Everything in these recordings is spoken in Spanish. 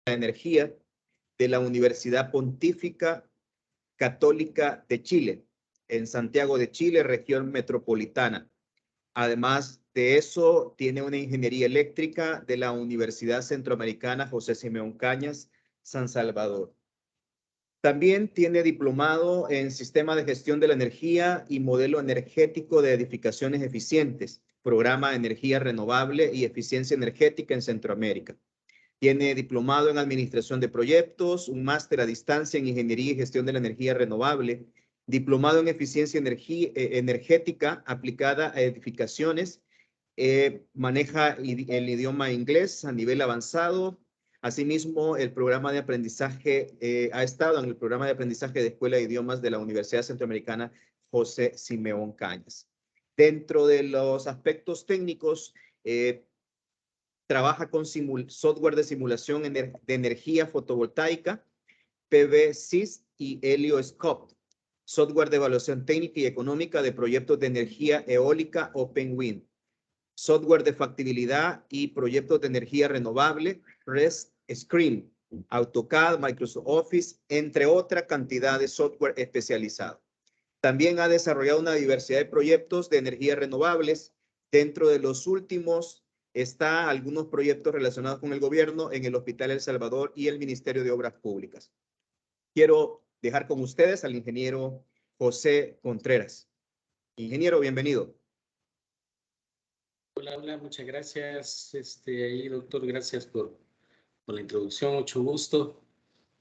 de Energía de la Universidad Pontífica Católica de Chile, en Santiago de Chile, región metropolitana. Además de eso, tiene una ingeniería eléctrica de la Universidad Centroamericana José Simeón Cañas, San Salvador. También tiene diplomado en Sistema de Gestión de la Energía y Modelo Energético de Edificaciones Eficientes, Programa de Energía Renovable y Eficiencia Energética en Centroamérica. Tiene diplomado en Administración de Proyectos, un máster a distancia en Ingeniería y Gestión de la Energía Renovable, diplomado en Eficiencia Energética aplicada a edificaciones, maneja el idioma inglés a nivel avanzado. Asimismo, el programa de aprendizaje, ha estado en el programa de aprendizaje de Escuela de Idiomas de la Universidad Centroamericana José Simeón Cañas. Dentro de los aspectos técnicos, trabaja con software de simulación de energía fotovoltaica, PV-SIS y Helioscope, software de evaluación técnica y económica de proyectos de energía eólica OpenWind, software de factibilidad y proyectos de energía renovable, REST-Screen, AutoCAD, Microsoft Office, entre otra cantidad de software especializado. También ha desarrollado una diversidad de proyectos de energías renovables. Dentro de los últimos está algunos proyectos relacionados con el gobierno en el Hospital El Salvador y el Ministerio de Obras Públicas. Quiero dejar con ustedes al ingeniero José Contreras. Ingeniero, bienvenido. Hola, hola, muchas gracias. Ahí, doctor, gracias por la introducción, mucho gusto.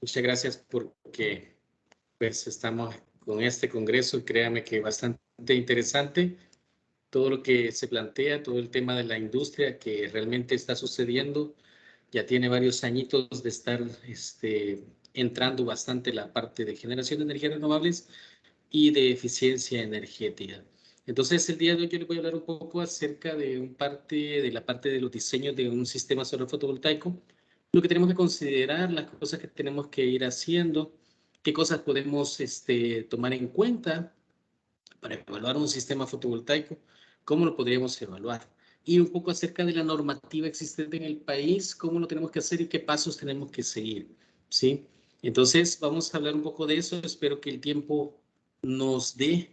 Muchas gracias porque pues estamos con este congreso y créame que bastante interesante todo lo que se plantea, todo el tema de la industria que realmente está sucediendo. Ya tiene varios añitos de estar entrando bastante la parte de generación de energías renovables y de eficiencia energética. Entonces, el día de hoy yo les voy a hablar un poco acerca de la parte de los diseños de un sistema solar fotovoltaico, lo que tenemos que considerar, las cosas que tenemos que ir haciendo, qué cosas podemos tomar en cuenta para evaluar un sistema fotovoltaico, cómo lo podríamos evaluar. Y un poco acerca de la normativa existente en el país, cómo lo tenemos que hacer y qué pasos tenemos que seguir, ¿sí? Entonces, vamos a hablar un poco de eso. Espero que el tiempo nos dé,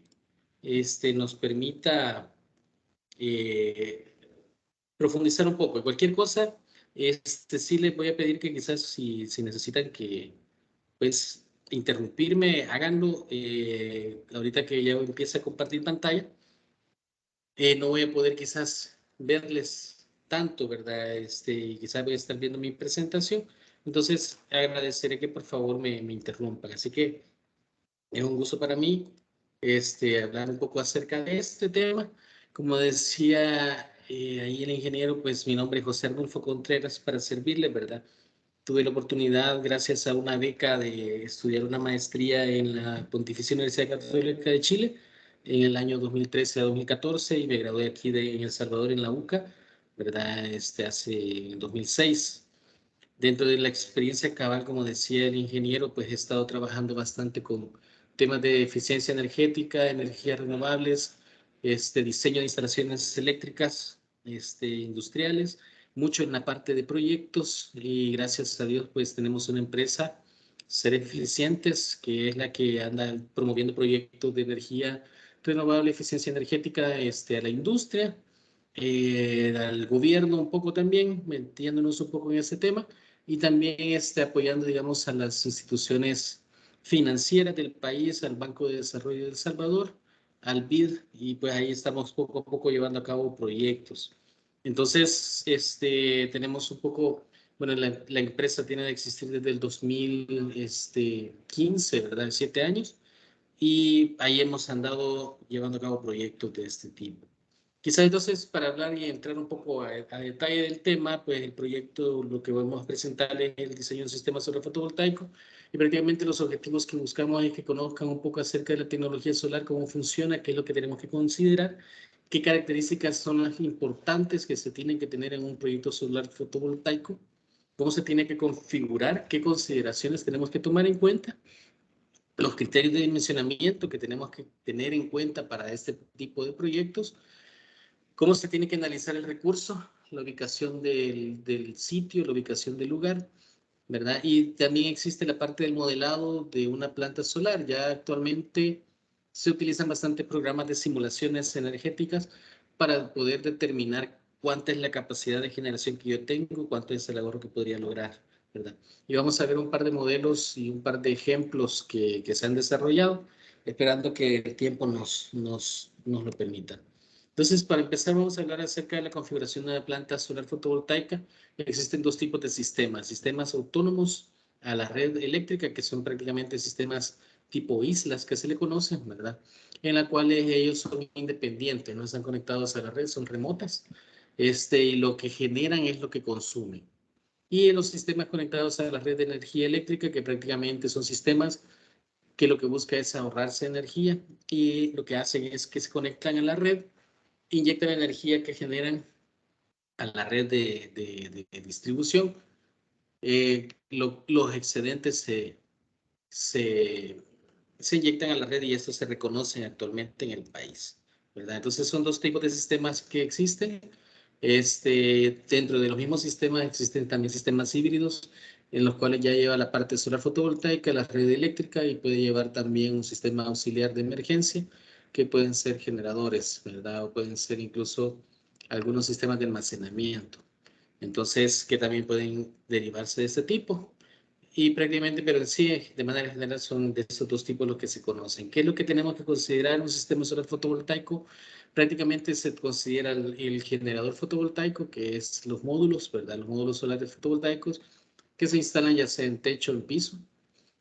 nos permita profundizar un poco. Cualquier cosa, sí les voy a pedir que quizás si necesitan que, pues, interrumpirme, háganlo. Ahorita que ya empiece a compartir pantalla, no voy a poder quizás verles tanto, ¿verdad? Quizás voy a estar viendo mi presentación. Entonces, agradeceré que por favor me interrumpan. Así que es un gusto para mí hablar un poco acerca de este tema. Como decía ahí el ingeniero, pues mi nombre es José Arnulfo Contreras para servirle, ¿verdad? Tuve la oportunidad, gracias a una beca, de estudiar una maestría en la Pontificia Universidad Católica de Chile en el año 2013 a 2014 y me gradué aquí en El Salvador, en la UCA, ¿verdad? Hace 2006. Dentro de la experiencia cabal, como decía el ingeniero, pues he estado trabajando bastante con temas de eficiencia energética, energías renovables, diseño de instalaciones eléctricas, industriales, mucho en la parte de proyectos y gracias a Dios pues tenemos una empresa, Ser Eficientes, que es la que anda promoviendo proyectos de energía renovable, eficiencia energética a la industria, al gobierno un poco también, metiéndonos un poco en ese tema y también apoyando, digamos, a las instituciones financieras del país, al Banco de Desarrollo de El Salvador, al BID, y pues ahí estamos poco a poco llevando a cabo proyectos. Entonces, tenemos un poco, bueno, la empresa tiene de existir desde el 2015, ¿verdad? 7 años, y ahí hemos andado llevando a cabo proyectos de este tipo. Quizás entonces para hablar y entrar un poco a detalle del tema, pues el proyecto lo que vamos a presentar es el diseño de un sistema solar fotovoltaico y prácticamente los objetivos que buscamos es que conozcan un poco acerca de la tecnología solar, cómo funciona, qué es lo que tenemos que considerar, qué características son las importantes que se tienen que tener en un proyecto solar fotovoltaico, cómo se tiene que configurar, qué consideraciones tenemos que tomar en cuenta, los criterios de dimensionamiento que tenemos que tener en cuenta para este tipo de proyectos, cómo se tiene que analizar el recurso, la ubicación del sitio, la ubicación del lugar, ¿verdad? Y también existe la parte del modelado de una planta solar. Ya actualmente se utilizan bastantes programas de simulaciones energéticas para poder determinar cuánta es la capacidad de generación que yo tengo, cuánto es el ahorro que podría lograr, ¿verdad? Y vamos a ver un par de modelos y un par de ejemplos que se han desarrollado, esperando que el tiempo nos lo permita. Entonces, para empezar, vamos a hablar acerca de la configuración de una planta solar fotovoltaica. Existen dos tipos de sistemas: sistemas autónomos a la red eléctrica, que son prácticamente sistemas tipo islas que se le conocen, ¿verdad? En la cual ellos son independientes, no están conectados a la red, son remotas, y lo que generan es lo que consumen. Y en los sistemas conectados a la red de energía eléctrica, que prácticamente son sistemas que lo que busca es ahorrarse energía, y lo que hacen es que se conectan a la red, inyectan energía que generan a la red de distribución. Los excedentes se, se inyectan a la red y estos se reconocen actualmente en el país, ¿verdad? Entonces son dos tipos de sistemas que existen. Dentro de los mismos sistemas existen también sistemas híbridos, en los cuales ya lleva la parte solar fotovoltaica, la red eléctrica, y puede llevar también un sistema auxiliar de emergencia, que pueden ser generadores, ¿verdad? O pueden ser incluso algunos sistemas de almacenamiento. Entonces, que también pueden derivarse de este tipo. Y prácticamente, pero sí, de manera general, son de esos dos tipos los que se conocen. ¿Qué es lo que tenemos que considerar en un sistema solar fotovoltaico? Prácticamente se considera el generador fotovoltaico, que es los módulos, ¿verdad? Los módulos solares fotovoltaicos que se instalan ya sea en techo o en piso.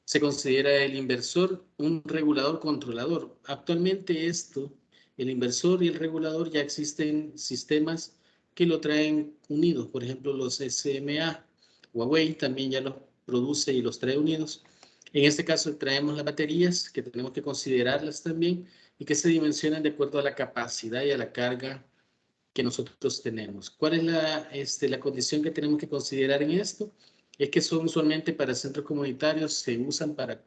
Se considera el inversor un regulador controlador. Actualmente el inversor y el regulador, ya existen sistemas que lo traen unidos. Por ejemplo, los SMA, Huawei también ya los produce y los trae unidos. En este caso traemos las baterías, que tenemos que considerarlas también, y que se dimensionan de acuerdo a la capacidad y a la carga que nosotros tenemos. ¿Cuál es la condición que tenemos que considerar en esto? Es que son usualmente para centros comunitarios, se usan para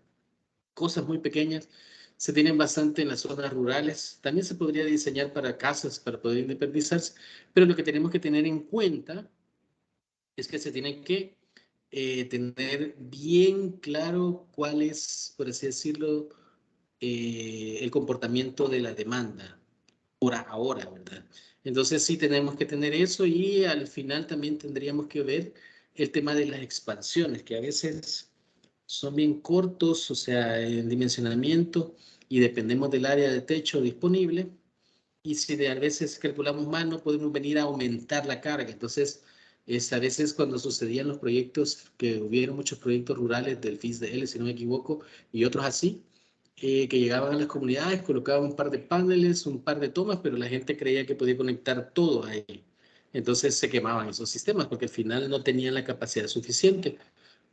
cosas muy pequeñas, se tienen bastante en las zonas rurales. También se podría diseñar para casas, para poder independizarse, pero lo que tenemos que tener en cuenta es que se tiene que tener bien claro cuál es, por así decirlo, el comportamiento de la demanda por ahora, ¿verdad? Entonces sí tenemos que tener eso, y al final también tendríamos que ver el tema de las expansiones, que a veces son bien cortos, o sea, en dimensionamiento, y dependemos del área de techo disponible, y si a veces calculamos mal, no podemos venir a aumentar la carga. Entonces, a veces cuando sucedían los proyectos, que hubieron muchos proyectos rurales del FISDL, si no me equivoco, y otros así, que llegaban a las comunidades, colocaban un par de paneles, un par de tomas, pero la gente creía que podía conectar todo ahí. Entonces se quemaban esos sistemas, porque al final no tenían la capacidad suficiente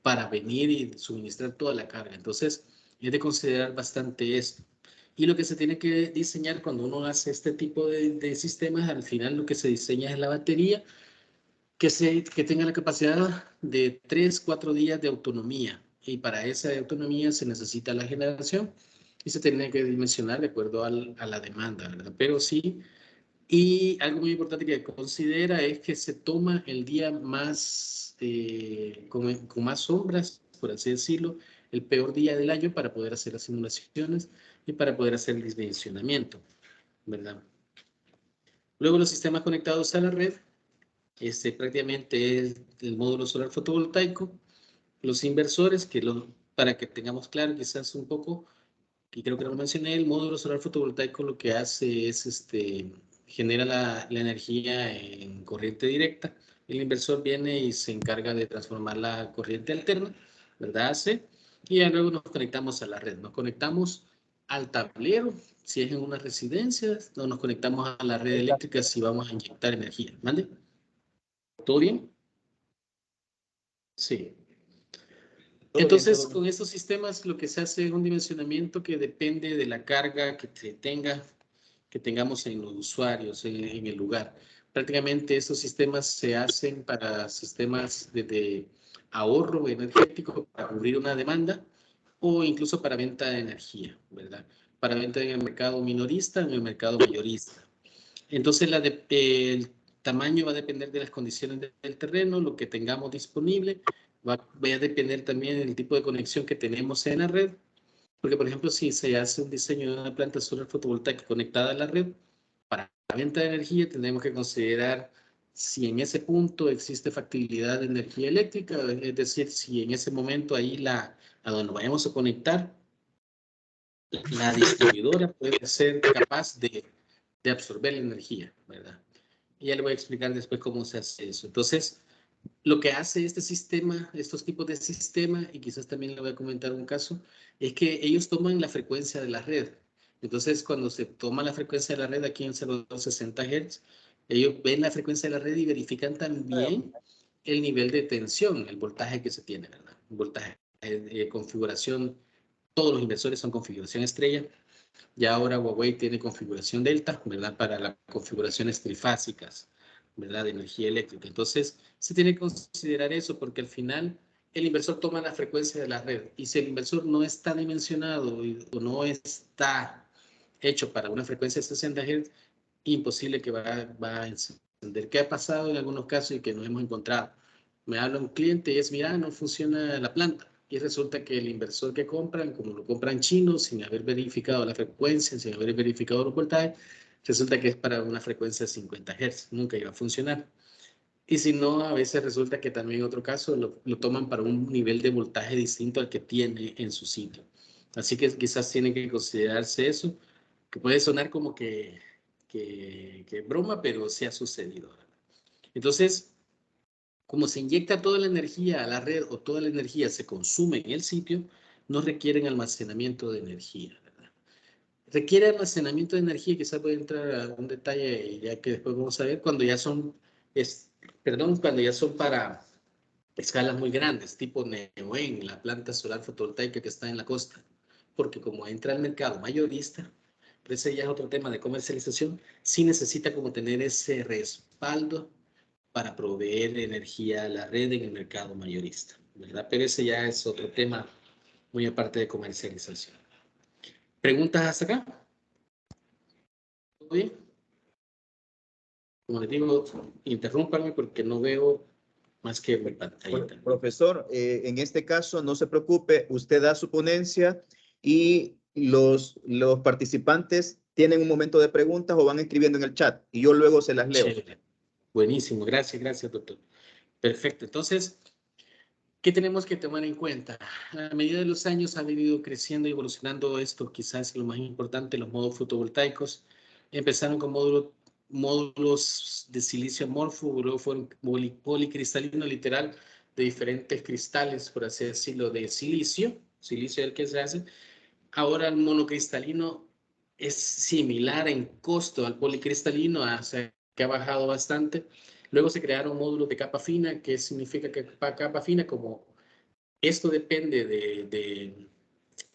para venir y suministrar toda la carga. Entonces, es de considerar bastante esto. Y lo que se tiene que diseñar cuando uno hace este tipo de sistemas, al final lo que se diseña es la batería, que tenga la capacidad de 3, 4 días de autonomía. Y para esa autonomía se necesita la generación, y se tiene que dimensionar de acuerdo a la demanda, ¿verdad? Pero sí, y algo muy importante que considera es que se toma el día más, con más sombras, por así decirlo, el peor día del año, para poder hacer las simulaciones y para poder hacer el dimensionamiento, ¿verdad? Luego, los sistemas conectados a la red, prácticamente es el módulo solar fotovoltaico, los inversores, para que tengamos claro quizás un poco, y creo que no lo mencioné, el módulo solar fotovoltaico lo que hace es, genera la energía en corriente directa. El inversor viene y se encarga de transformar la corriente alterna, ¿verdad? Y ya luego nos conectamos a la red. Nos conectamos al tablero si es en una residencia, o nos conectamos a la red eléctrica si vamos a inyectar energía. ¿Mande? ¿Todo bien? Sí. Todo bien, Entonces, todo con bien. estos sistemas lo que se hace es un dimensionamiento que depende de la carga que que tengamos en los usuarios, en el lugar. Prácticamente estos sistemas se hacen para sistemas de ahorro energético, para cubrir una demanda, o incluso para venta de energía, ¿verdad? Para venta en el mercado minorista, en el mercado mayorista. Entonces, el tamaño va a depender de las condiciones del terreno, lo que tengamos disponible, Va a depender también del tipo de conexión que tenemos en la red, porque por ejemplo, si se hace un diseño de una planta solar fotovoltaica conectada a la red, para la venta de energía tendremos que considerar si en ese punto existe factibilidad de energía eléctrica, es decir, si en ese momento ahí a donde vayamos a conectar, la distribuidora puede ser capaz de absorber la energía, ¿verdad? Y ya le voy a explicar después cómo se hace eso. Entonces, lo que hace este sistema, estos tipos de sistema, y quizás también le voy a comentar un caso, es que ellos toman la frecuencia de la red. Entonces, cuando se toma la frecuencia de la red aquí en 0260 Hz, ellos ven la frecuencia de la red y verifican también el nivel de tensión, el voltaje que se tiene, ¿verdad? Un voltaje, configuración, todos los inversores son configuración estrella. Ya ahora Huawei tiene configuración delta, ¿verdad? Para las configuraciones trifásicas, ¿verdad? De energía eléctrica. Entonces, se tiene que considerar eso porque al final el inversor toma la frecuencia de la red y si el inversor no está dimensionado o no está hecho para una frecuencia de 60 Hz, imposible que va a encender. ¿Qué ha pasado en algunos casos y que nos hemos encontrado? Me habla un cliente y es, mira, no funciona la planta. Y resulta que el inversor que compran, como lo compran chinos, sin haber verificado la frecuencia, sin haber verificado los voltajes, resulta que es para una frecuencia de 50 Hz. Nunca iba a funcionar. Y si no, a veces resulta que también en otro caso lo toman para un nivel de voltaje distinto al que tiene en su sitio. Así que quizás tiene que considerarse eso, que puede sonar como que broma, pero sí ha sucedido. Entonces, como se inyecta toda la energía a la red o toda la energía se consume en el sitio, no requieren almacenamiento de energía, ¿verdad? Requiere almacenamiento de energía, quizás voy a entrar a un detalle ya que después vamos a ver, cuando ya son, cuando ya son para escalas muy grandes, tipo Neoen, la planta solar fotovoltaica que está en la costa, porque como entra al mercado mayorista, pero ese ya es otro tema de comercialización, sí necesita como tener ese respaldo para proveer energía a la red en el mercado mayorista, ¿verdad? Pero ese ya es otro tema muy aparte de comercialización. ¿Preguntas hasta acá? ¿Todo bien? Como les digo, interrúmpanme porque no veo más que mi pantallita. Profesor, en este caso no se preocupe, usted da su ponencia y los participantes tienen un momento de preguntas o van escribiendo en el chat y yo luego se las leo. Chévere. Buenísimo, gracias, doctor. Perfecto, entonces, ¿qué tenemos que tomar en cuenta? A medida de los años ha venido creciendo y evolucionando esto, quizás lo más importante, los módulos fotovoltaicos. Empezaron con módulos de silicio amorfo, luego fueron policristalino literal, de diferentes cristales, por así decirlo, de silicio es el que se hace. Ahora el monocristalino es similar en costo al policristalino, o sea, que ha bajado bastante. Luego se crearon módulos de capa fina, que significa que capa fina, como esto depende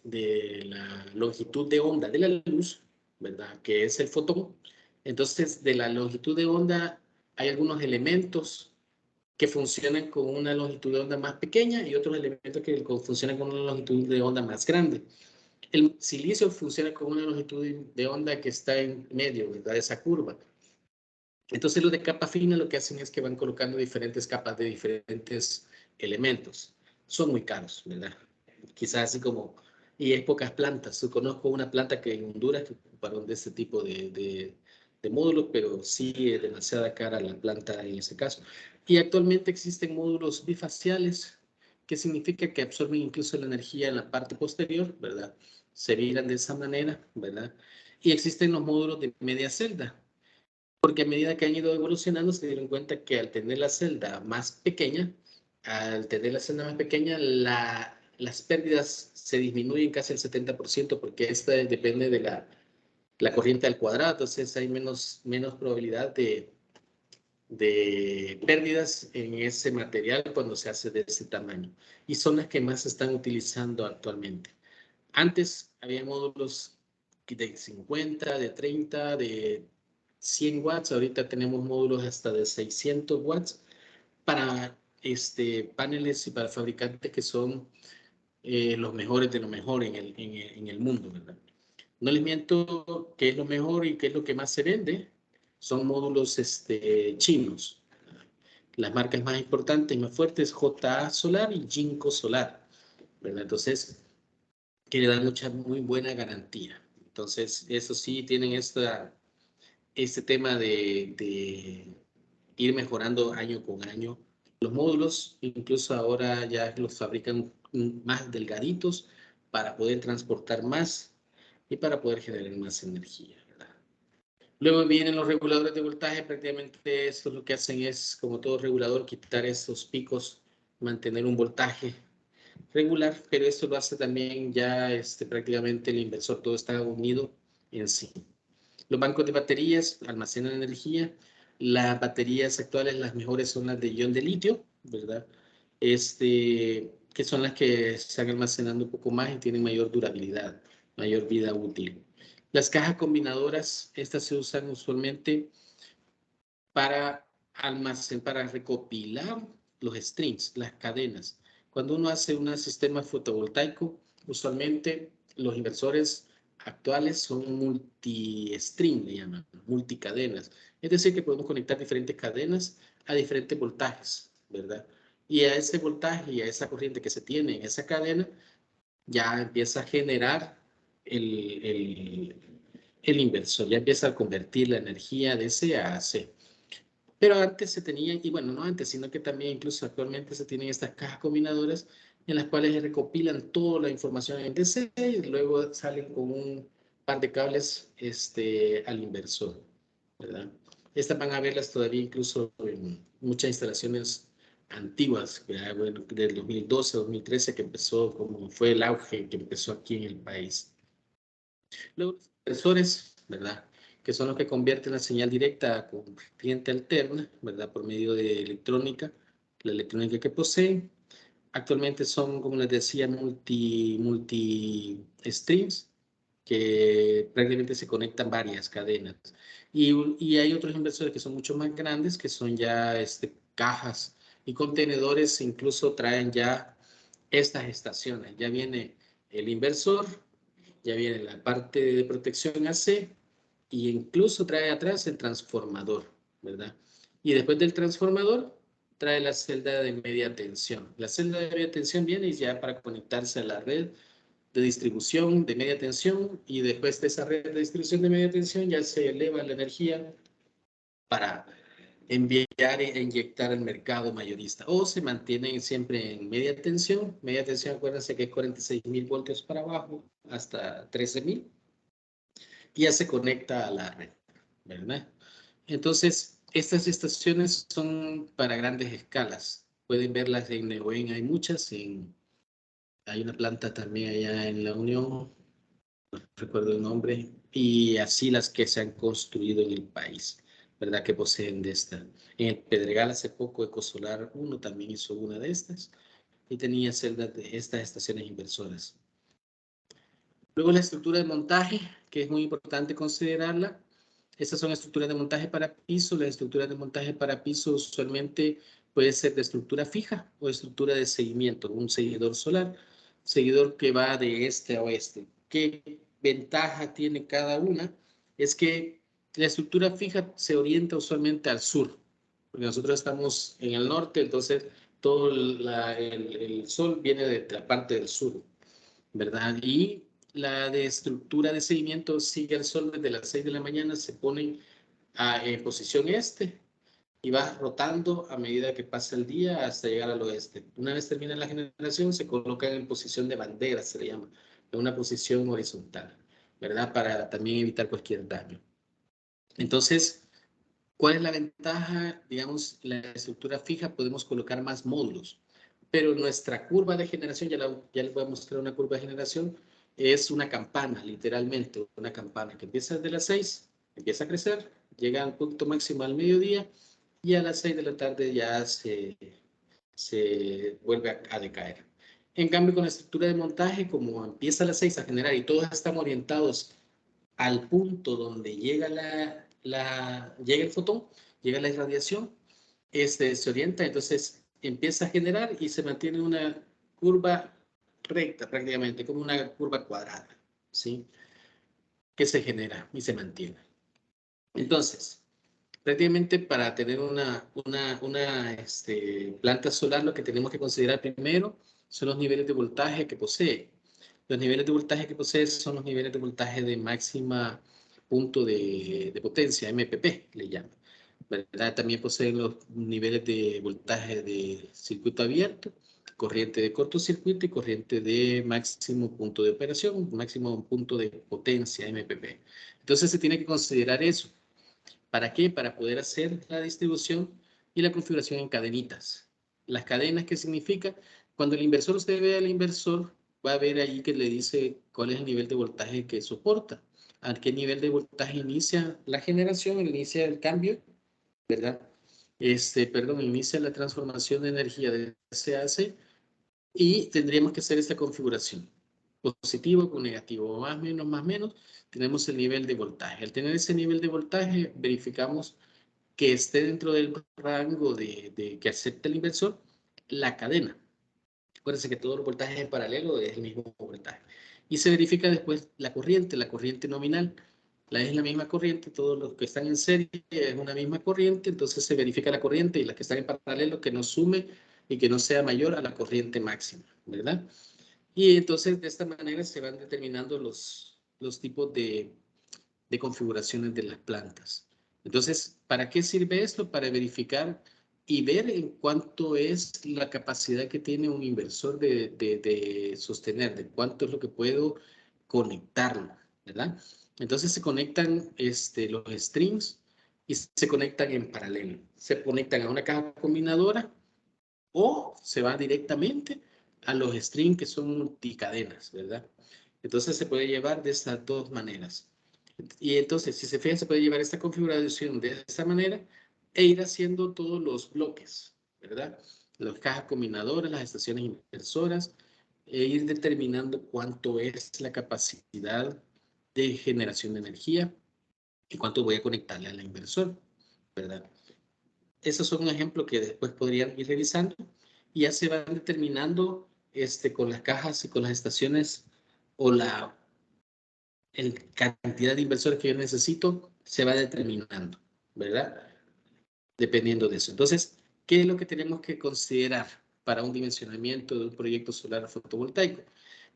de la longitud de onda de la luz, ¿verdad? Que es el fotón. Entonces, de la longitud de onda hay algunos elementos que funcionan con una longitud de onda más pequeña y otros elementos que funcionan con una longitud de onda más grande. El silicio funciona con una longitud de onda que está en medio, ¿verdad? Esa curva. Entonces, los de capa fina lo que hacen es que van colocando diferentes capas de diferentes elementos. Son muy caros, ¿verdad? Quizás así como, y hay pocas plantas. Yo conozco una planta que en Honduras que ocuparon de este tipo de módulos, pero sí es demasiada cara la planta en ese caso. Y actualmente existen módulos bifaciales, que significa que absorben incluso la energía en la parte posterior, ¿verdad? Se viran de esa manera, ¿verdad? Y existen los módulos de media celda, porque a medida que han ido evolucionando se dieron cuenta que al tener la celda más pequeña, las pérdidas se disminuyen casi el 70% porque esta depende de la corriente al cuadrado, entonces hay menos probabilidad de pérdidas en ese material cuando se hace de ese tamaño. Y son las que más se están utilizando actualmente. Antes había módulos de 50, de 30, de 100 watts. Ahorita tenemos módulos hasta de 600 watts para paneles y para fabricantes que son los mejores de lo mejor en el mundo, ¿verdad? No les miento qué es lo mejor y qué es lo que más se vende. Son módulos chinos. Las marcas más importantes y más fuertes, JA Solar y Jinko Solar, ¿verdad? Entonces, que le dan muy buena garantía. Entonces, eso sí, tienen este tema de ir mejorando año con año. Los módulos, incluso ahora ya los fabrican más delgaditos para poder transportar más y para poder generar más energía, ¿verdad? Luego vienen los reguladores de voltaje. Prácticamente esto lo que hacen es, como todo regulador, quitar esos picos, mantener un voltaje regular, pero esto lo hace también ya prácticamente el inversor, todo está unido en sí. Los bancos de baterías almacenan energía. Las baterías actuales, las mejores son las de ion de litio, ¿verdad? Que son las que se están almacenando un poco más y tienen mayor durabilidad, mayor vida útil. Las cajas combinadoras, estas se usan usualmente para para recopilar los strings, las cadenas. Cuando uno hace un sistema fotovoltaico, usualmente los inversores actuales son multi-string, le llaman, multicadenas. Es decir, que podemos conectar diferentes cadenas a diferentes voltajes, ¿verdad? Y a ese voltaje y a esa corriente que se tiene en esa cadena, ya empieza a generar el, el, el inversor, ya empieza a convertir la energía de C a C. Pero antes se tenía, y bueno, no antes, sino que también incluso actualmente se tienen estas cajas combinadoras en las cuales se recopilan toda la información en DC y luego salen con un par de cables al inversor, ¿verdad? Estas van a verlas todavía incluso en muchas instalaciones antiguas, ¿verdad? Bueno, del 2012, 2013 que empezó, como fue el auge que empezó aquí en el país. Luego los inversores, ¿verdad? Que son los que convierten la señal directa a corriente alterna, ¿verdad? Por medio de electrónica, la electrónica que poseen. Actualmente son, como les decía, multi streams, que prácticamente se conectan varias cadenas. Y hay otros inversores que son mucho más grandes, que son ya cajas y contenedores, incluso traen ya estas estaciones. Ya viene el inversor, ya viene la parte de protección AC y incluso trae atrás el transformador, ¿verdad? Y después del transformador trae la celda de media tensión. La celda de media tensión viene ya para conectarse a la red de distribución de media tensión y después de esa red de distribución de media tensión ya se eleva la energía para enviar e inyectar al mercado mayorista o se mantienen siempre en media tensión. Media tensión, acuérdense que es 46.000 voltios para abajo hasta 13.000 y ya se conecta a la red, ¿verdad? Entonces, estas estaciones son para grandes escalas. Pueden verlas en Neoen, hay muchas. Hay una planta también allá en La Unión, no recuerdo el nombre, y así las que se han construido en el país, ¿verdad? Que poseen de esta. En el Pedregal hace poco Ecosolar 1 también hizo una de estas y tenía celdas de estas estaciones inversoras. Luego la estructura de montaje, que es muy importante considerarla. Estas son estructuras de montaje para piso. Las estructuras de montaje para piso usualmente puede ser de estructura fija o de estructura de seguimiento, un seguidor solar, seguidor que va de este a oeste. ¿Qué ventaja tiene cada una? Es que la estructura fija se orienta usualmente al sur, porque nosotros estamos en el norte, entonces todo el sol viene de la parte del sur, ¿verdad? Y la de estructura de seguimiento sigue al sol desde las 6 de la mañana, se ponen en posición este y va rotando a medida que pasa el día hasta llegar al oeste. Una vez termina la generación, se colocan en posición de bandera, se le llama, en una posición horizontal, ¿verdad? Para también evitar cualquier daño. Entonces, ¿cuál es la ventaja? Digamos, la estructura fija podemos colocar más módulos, pero nuestra curva de generación, ya les voy a mostrar una curva de generación, es una campana, literalmente, una campana que empieza desde las 6, empieza a crecer, llega al punto máximo al mediodía y a las 6 de la tarde ya se vuelve a decaer. En cambio, con la estructura de montaje, como empieza a las 6 a generar y todos están orientados al punto donde llega llega el fotón, llega la irradiación, se orienta, entonces empieza a generar y se mantiene una curva recta prácticamente, como una curva cuadrada, ¿sí? Que se genera y se mantiene. Entonces, Prácticamente para tener una planta solar, lo que tenemos que considerar primero son los niveles de voltaje que posee. Los niveles de voltaje que posee son los niveles de voltaje de máxima punto de potencia, MPP le llaman, ¿verdad? También posee los niveles de voltaje de circuito abierto, corriente de cortocircuito y corriente de máximo punto de operación, máximo punto de potencia, MPP. Entonces se tiene que considerar eso. ¿Para qué? Para poder hacer la distribución y la configuración en cadenitas. Las cadenas, ¿qué significa? Cuando el inversor, usted ve al inversor, va a ver ahí que le dice cuál es el nivel de voltaje que soporta, a qué nivel de voltaje inicia la generación, inicia el cambio, ¿verdad? Perdón, inicia la transformación de energía de C a C y tendríamos que hacer esta configuración. Positivo con negativo, más menos, tenemos el nivel de voltaje. Al tener ese nivel de voltaje, verificamos que esté dentro del rango de que acepte el inversor la cadena. Acuérdense que todos los voltajes en paralelo es el mismo voltaje. Y se verifica después la corriente nominal. Es la misma corriente, todos los que están en serie es una misma corriente, entonces se verifica la corriente y las que están en paralelo que no sume y que no sea mayor a la corriente máxima, ¿verdad? Y entonces de esta manera se van determinando los tipos de configuraciones de las plantas. Entonces, ¿para qué sirve esto? Para verificar y ver en cuánto es la capacidad que tiene un inversor de sostener, de cuánto es lo que puedo conectarlo, ¿verdad? Entonces se conectan los strings y se conectan en paralelo. Se conectan a una caja combinadora o se va directamente a los strings que son multicadenas, ¿verdad? Entonces se puede llevar de estas dos maneras. Y entonces, si se fijan, se puede llevar esta configuración de esta manera e ir haciendo todos los bloques, ¿verdad? Las cajas combinadoras, las estaciones inversoras, e ir determinando cuánto es la capacidad de generación de energía y cuánto voy a conectarle al inversor, ¿verdad? Esos son un ejemplo que después podrían ir revisando y ya se van determinando con las cajas y con las estaciones o la cantidad de inversores que yo necesito se va determinando, ¿verdad? Dependiendo de eso. Entonces, ¿qué es lo que tenemos que considerar para un dimensionamiento de un proyecto solar fotovoltaico?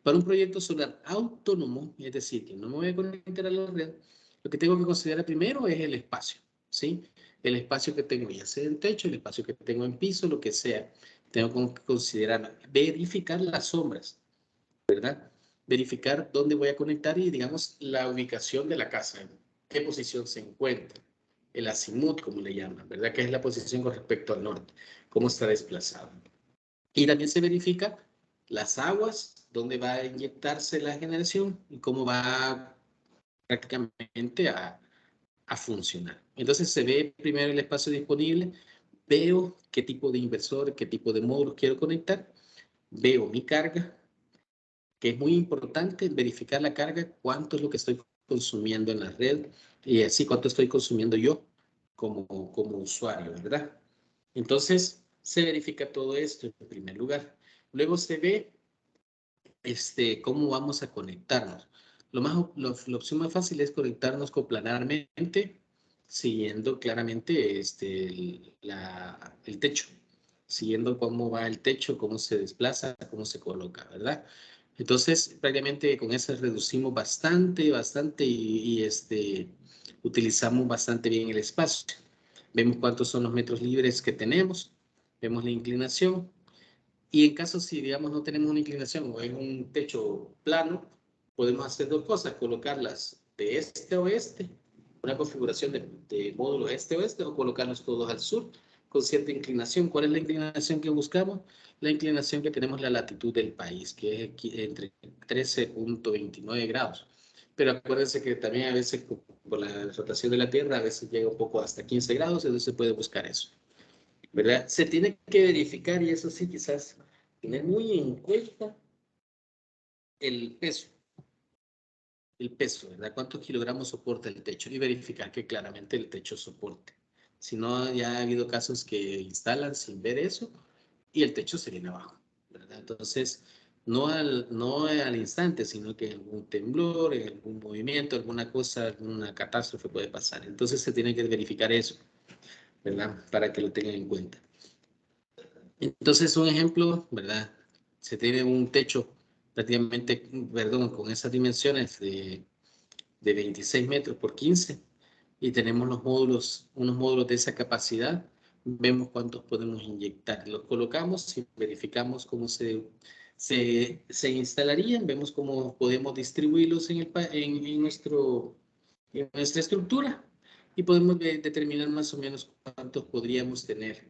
Para un proyecto solar autónomo, es decir, que no me voy a conectar a la red, lo que tengo que considerar primero es el espacio, ¿sí? El espacio que tengo, ya sea en techo, el espacio que tengo en piso, lo que sea. Tengo que considerar, verificar las sombras, ¿verdad? Verificar dónde voy a conectar y, digamos, la ubicación de la casa, en qué posición se encuentra, el azimut, como le llaman, ¿verdad? Que es la posición con respecto al norte, cómo está desplazado. Y también se verifica las aguas, dónde va a inyectarse la generación y cómo va prácticamente a funcionar. Entonces se ve primero el espacio disponible, veo qué tipo de inversor, qué tipo de módulos quiero conectar, veo mi carga, que es muy importante verificar la carga, cuánto es lo que estoy consumiendo en la red y así cuánto estoy consumiendo yo como usuario, ¿verdad? Entonces, se verifica todo esto en primer lugar. Luego se ve cómo vamos a conectarnos. La opción más fácil es conectarnos coplanarmente, siguiendo claramente el techo, siguiendo cómo va el techo, cómo se desplaza, cómo se coloca, ¿verdad? Entonces, prácticamente con eso reducimos bastante y utilizamos bastante bien el espacio. Vemos cuántos son los metros libres que tenemos, vemos la inclinación, y en caso si, digamos, no tenemos una inclinación o es un techo plano, podemos hacer dos cosas, colocarlas de este a oeste, una configuración de módulos este-oeste, o colocarlos todos al sur con cierta inclinación. ¿Cuál es la inclinación que buscamos? La inclinación que tenemos la latitud del país, que es entre 13.29 grados. Pero acuérdense que también a veces por la rotación de la Tierra, a veces llega un poco hasta 15 grados, entonces se puede buscar eso, ¿verdad? Se tiene que verificar, y eso sí, quizás tener muy en cuenta el peso, ¿verdad? ¿Cuántos kilogramos soporta el techo? Y verificar que claramente el techo soporte. Si no, ya ha habido casos que instalan sin ver eso y el techo se viene abajo, ¿verdad? Entonces, no al instante, sino que en algún temblor, en algún movimiento, alguna cosa, alguna catástrofe puede pasar. Entonces se tiene que verificar eso. ¿verdad? Para que lo tengan en cuenta. Entonces, un ejemplo, ¿verdad? Se tiene un techo prácticamente, perdón, con esas dimensiones de 26 metros por 15 y tenemos los módulos, unos módulos de esa capacidad, vemos cuántos podemos inyectar. Los colocamos y verificamos cómo se instalarían, vemos cómo podemos distribuirlos en nuestra estructura y podemos determinar más o menos cuántos podríamos tener,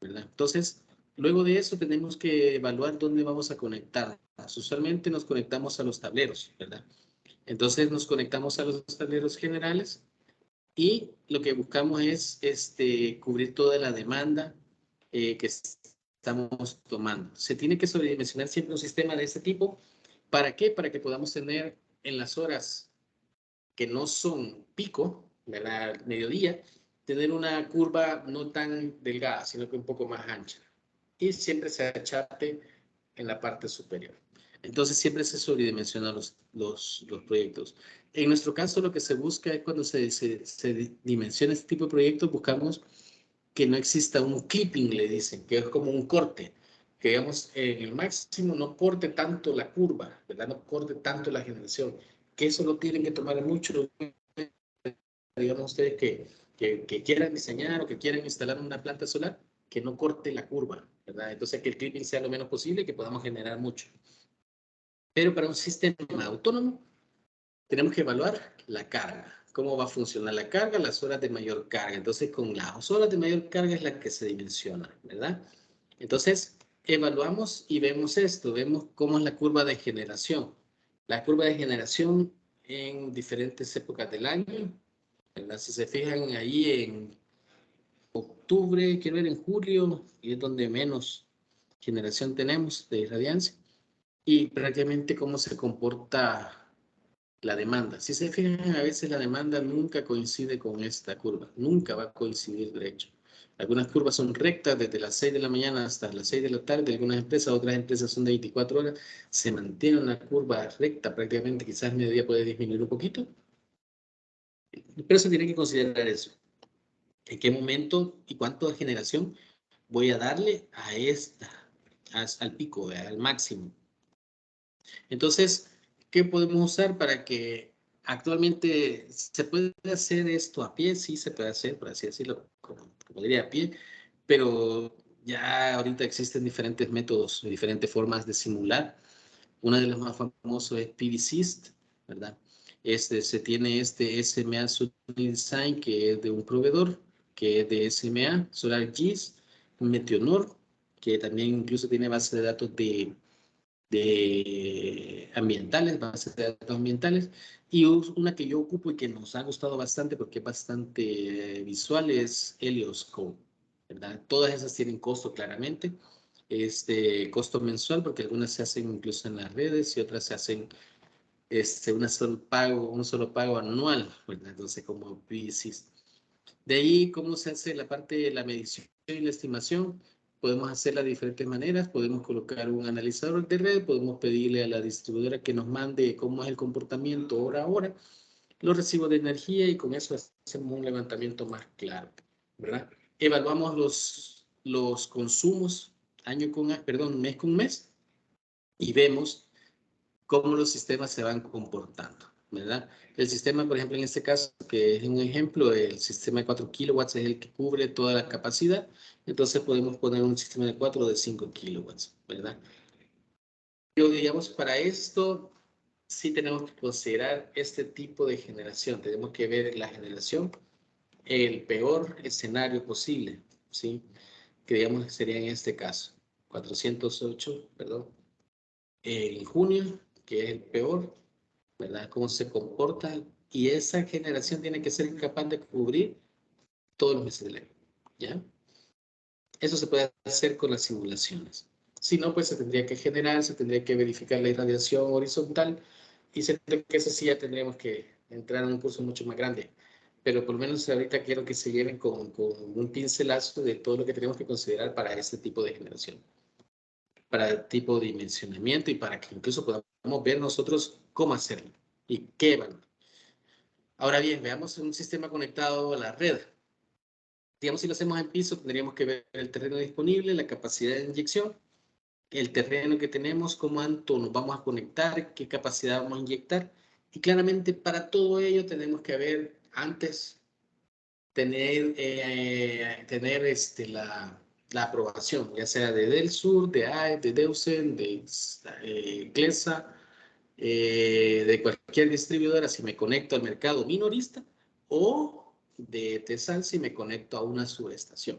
¿verdad? Entonces, luego de eso tenemos que evaluar dónde vamos a conectar. Usualmente nos conectamos a los tableros, ¿verdad? Entonces nos conectamos a los tableros generales y lo que buscamos es cubrir toda la demanda que estamos tomando. Se tiene que sobredimensionar siempre un sistema de este tipo. ¿Para qué? Para que podamos tener en las horas que no son pico, ¿verdad? Mediodía, tener una curva no tan delgada, sino que un poco más ancha. Y siempre se achate en la parte superior. Entonces siempre se sobredimensionan los proyectos. En nuestro caso lo que se busca es cuando se dimensiona este tipo de proyectos, buscamos que no exista un clipping, le dicen, que es como un corte, que digamos en el máximo no corte tanto la curva, ¿verdad? No corte tanto la generación, que eso lo tienen que tomar mucho, digamos ustedes que quieran diseñar o que quieran instalar una planta solar, que no corte la curva, ¿verdad? Entonces que el clipping sea lo menos posible y que podamos generar mucho. Pero para un sistema autónomo tenemos que evaluar la carga. ¿Cómo va a funcionar la carga? Las horas de mayor carga. Entonces, con las horas de mayor carga es la que se dimensiona, ¿verdad? Entonces, evaluamos y vemos esto. Vemos cómo es la curva de generación. La curva de generación en diferentes épocas del año, ¿verdad? Si se fijan ahí en octubre, quiero ver en julio, y es donde menos generación tenemos de irradiancia. Y prácticamente cómo se comporta la demanda. Si se fijan, a veces la demanda nunca coincide con esta curva, nunca va a coincidir de hecho. Algunas curvas son rectas desde las 6 de la mañana hasta las 6 de la tarde, algunas empresas, otras empresas son de 24 horas, se mantiene una curva recta prácticamente, quizás mediodía puede disminuir un poquito, pero se tiene que considerar eso. ¿En qué momento y cuánto de generación voy a darle a al pico, al máximo? Entonces, ¿qué podemos usar para que actualmente se puede hacer esto a pie? Sí, se puede hacer, por así decirlo, como diría, a pie, pero ya ahorita existen diferentes métodos, diferentes formas de simular. Una de las más famosas es PVSys, ¿verdad? Se tiene este SMA Solar Design, que es de un proveedor, que es de SMA, SolarGIS, Meteonor, que también incluso tiene base de datos de ambientales, bases de datos ambientales, y una que yo ocupo y que nos ha gustado bastante porque es bastante visual es Helioscope, ¿verdad? Todas esas tienen costo claramente, costo mensual porque algunas se hacen incluso en las redes y otras se hacen un solo pago anual, ¿verdad? Entonces como PVCs. De ahí, ¿cómo se hace la parte de la medición y la estimación? Podemos hacerla de diferentes maneras, podemos colocar un analizador de red, podemos pedirle a la distribuidora que nos mande cómo es el comportamiento hora a hora, los recibos de energía y con eso hacemos un levantamiento más claro, ¿verdad? Evaluamos los consumos mes con mes y vemos cómo los sistemas se van comportando, ¿verdad? El sistema, por ejemplo, en este caso, que es un ejemplo, el sistema de 4 kilowatts es el que cubre toda la capacidad, entonces podemos poner un sistema de 4 de 5 kilowatts, ¿verdad? Pero digamos, para esto sí tenemos que considerar este tipo de generación, tenemos que ver la generación, el peor escenario posible, ¿sí? Que digamos sería en este caso, 408, perdón, en junio, que es el peor, ¿verdad? Cómo se comporta y esa generación tiene que ser capaz de cubrir todos los meses del año, ¿ya? Eso se puede hacer con las simulaciones. Si no, pues se tendría que generar, se tendría que verificar la irradiación horizontal y siento que eso sí ya tendríamos que entrar en un curso mucho más grande. Pero por lo menos ahorita quiero que se lleven con un pincelazo de todo lo que tenemos que considerar para este tipo de generación, para el tipo de dimensionamiento y para que incluso podamos ver nosotros cómo hacerlo y qué evaluar. Ahora bien, veamos un sistema conectado a la red. Digamos, si lo hacemos en piso, tendríamos que ver el terreno disponible, la capacidad de inyección, el terreno que tenemos, cómo nos vamos a conectar, qué capacidad vamos a inyectar. Y claramente para todo ello tenemos que haber antes tener la aprobación, ya sea de Del Sur, de AE, de Deusen, de Glesa, de cualquier distribuidora si me conecto al mercado minorista, o de Tesal si me conecto a una subestación.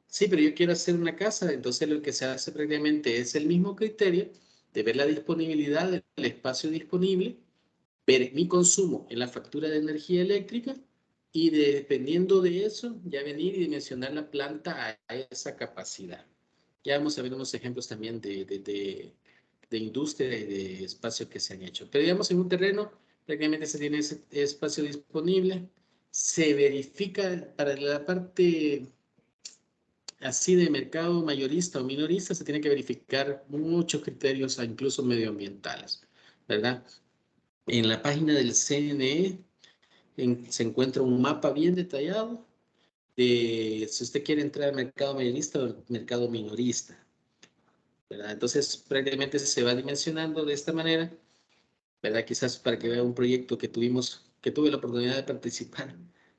Sí, pero yo quiero hacer una casa, entonces lo que se hace prácticamente es el mismo criterio de ver la disponibilidad del espacio disponible, ver mi consumo en la factura de energía eléctrica y dependiendo de eso, ya venir y dimensionar la planta a esa capacidad. Ya vamos a ver unos ejemplos también de industria y de espacios que se han hecho. Pero digamos, en un terreno, prácticamente se tiene ese espacio disponible, se verifica para la parte así de mercado mayorista o minorista, se tiene que verificar muchos criterios, incluso medioambientales, ¿verdad? En la página del CNE se encuentra un mapa bien detallado de si usted quiere entrar al mercado mayorista o al mercado minorista, ¿verdad? Entonces, prácticamente se va dimensionando de esta manera, ¿verdad? Quizás para que vea un proyecto que tuve la oportunidad de participar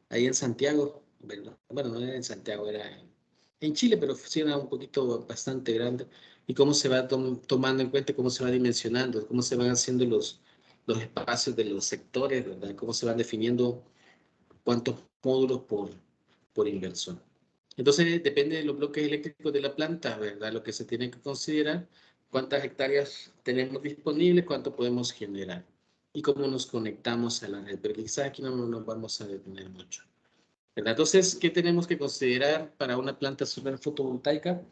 ahí en Santiago, ¿verdad? Bueno, no era en Santiago, era en Chile, pero sí era un poquito bastante grande. Y cómo se va tomando en cuenta, cómo se va dimensionando, cómo se van haciendo los espacios de los sectores, ¿verdad? Cómo se van definiendo cuántos módulos por inversor. Entonces, depende de los bloques eléctricos de la planta, ¿verdad? Lo que se tiene que considerar, cuántas hectáreas tenemos disponibles, cuánto podemos generar y cómo nos conectamos a la red. Pero quizás aquí no nos vamos a detener mucho, ¿verdad? Entonces, ¿qué tenemos que considerar para una planta solar fotovoltaica?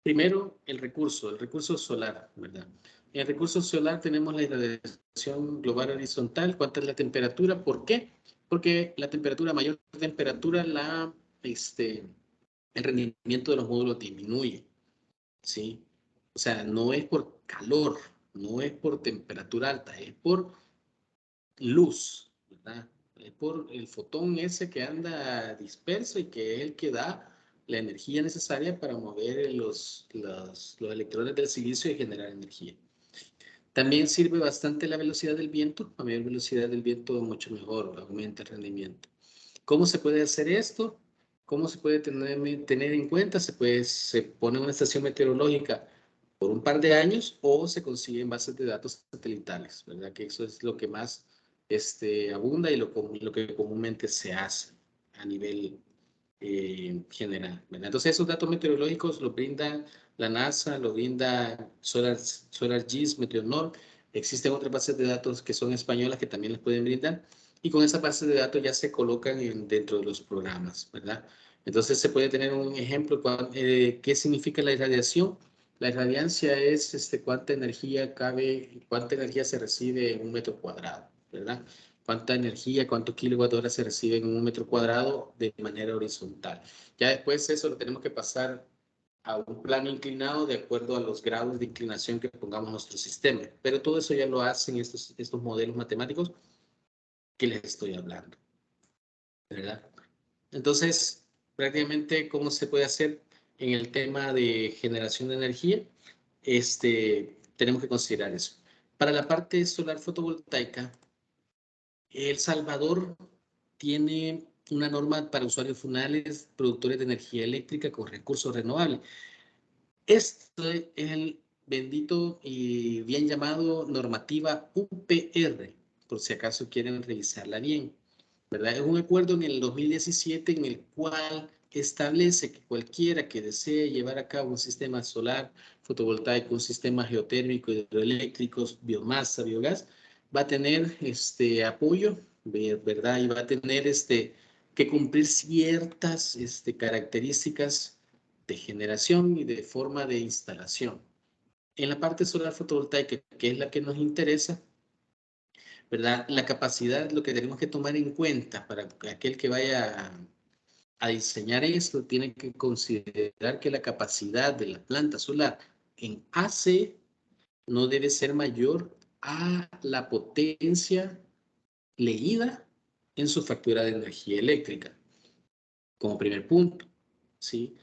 Primero, el recurso solar, ¿verdad? En el recurso solar tenemos la irradiación global horizontal, cuánta es la temperatura, ¿por qué? Porque la temperatura, mayor temperatura, el rendimiento de los módulos disminuye, ¿sí? O sea, no es por calor, no es por temperatura alta, es por luz, ¿verdad? Es por el fotón ese que anda disperso y que es el que da la energía necesaria para mover los electrones del silicio y generar energía. También sirve bastante la velocidad del viento. A mayor velocidad del viento, mucho mejor, aumenta el rendimiento. ¿Cómo se puede hacer esto? ¿Cómo se puede tener en cuenta? Se pone una estación meteorológica por un par de años o se consiguen bases de datos satelitales, ¿verdad? Que eso es lo que más abunda y lo que comúnmente se hace a nivel general, ¿verdad? Entonces esos datos meteorológicos los brinda la NASA, los brinda SolarGIS, Meteornor. Existen otras bases de datos que son españolas que también les pueden brindar y con esa base de datos ya se colocan dentro de los programas, ¿verdad? Entonces se puede tener un ejemplo, ¿qué significa la irradiación? La irradiancia es cuánta energía cuánta energía se recibe en un metro cuadrado, ¿verdad? Cuánta energía, cuántos kilowatt hora se reciben en un metro cuadrado de manera horizontal. Ya después eso lo tenemos que pasar a un plano inclinado de acuerdo a los grados de inclinación que pongamos en nuestro sistema. Pero todo eso ya lo hacen estos modelos matemáticos que les estoy hablando, ¿verdad? Entonces, prácticamente, ¿cómo se puede hacer en el tema de generación de energía? Tenemos que considerar eso. Para la parte solar fotovoltaica, El Salvador tiene una norma para usuarios finales, productores de energía eléctrica con recursos renovables. Esto es el bendito y bien llamado normativa UPR, por si acaso quieren revisarla bien, ¿verdad? Es un acuerdo en el 2017 en el cual establece que cualquiera que desee llevar a cabo un sistema solar, fotovoltaico, un sistema geotérmico, hidroeléctricos, biomasa, biogás, va a tener apoyo, ¿verdad? Y va a tener que cumplir ciertas características de generación y de forma de instalación. En la parte solar fotovoltaica, que es la que nos interesa, ¿verdad? La capacidad, lo que tenemos que tomar en cuenta para aquel que vaya a diseñar esto, tiene que considerar que la capacidad de la planta solar en AC no debe ser mayor a la potencia leída en su factura de energía eléctrica. como primer punto, ¿sí?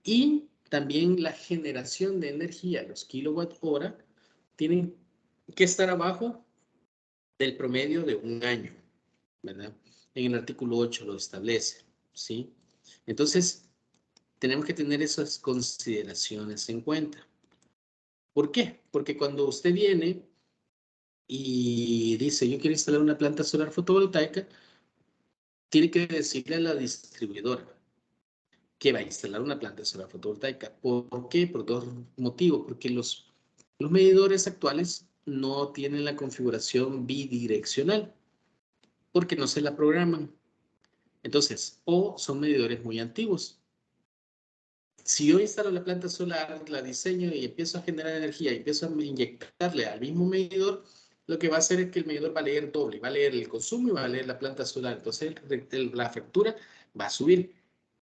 Y también la generación de energía, los kilowatt hora, tienen que estar abajo del promedio de un año, ¿verdad? En el artículo 8 lo establece, ¿sí? Entonces, tenemos que tener esas consideraciones en cuenta. ¿Por qué? Porque cuando usted viene y dice, yo quiero instalar una planta solar fotovoltaica, tiene que decirle a la distribuidora que va a instalar una planta solar fotovoltaica. ¿Por qué? Por dos motivos. Porque los medidores actuales no tienen la configuración bidireccional, porque no se la programan. Entonces, o son medidores muy antiguos. Si yo instalo la planta solar, la diseño y empiezo a generar energía y empiezo a inyectarle al mismo medidor, lo que va a hacer es que el medidor va a leer doble, va a leer el consumo y va a leer la planta solar. Entonces, la factura va a subir.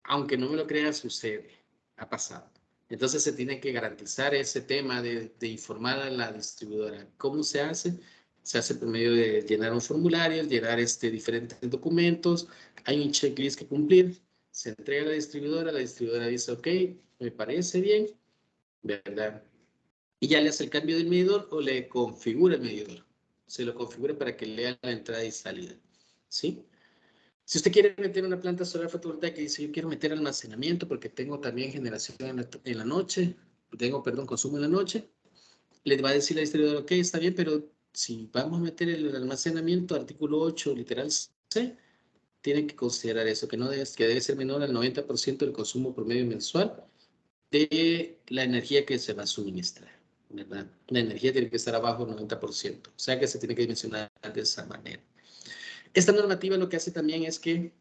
Aunque no me lo crea, sucede, ha pasado. Entonces se tiene que garantizar ese tema de informar a la distribuidora. ¿Cómo se hace? Se hace por medio de llenar un formulario, llenar diferentes documentos, hay un checklist que cumplir, se entrega a la distribuidora dice, ok, me parece bien, ¿verdad? Y ya le hace el cambio del medidor o le configura el medidor. Se lo configura para que lea la entrada y salida, ¿sí? Si usted quiere meter una planta solar fotovoltaica y dice, yo quiero meter almacenamiento porque tengo también generación en la noche, tengo, perdón, consumo en la noche, le va a decir la distribuidora, ok, está bien, pero si vamos a meter el almacenamiento, artículo 8, literal C, tienen que considerar eso, que debe ser menor al 90% del consumo promedio mensual de la energía que se va a suministrar, ¿verdad? La energía tiene que estar abajo del 90%, o sea que se tiene que mencionar de esa manera. Esta normativa lo que hace también es que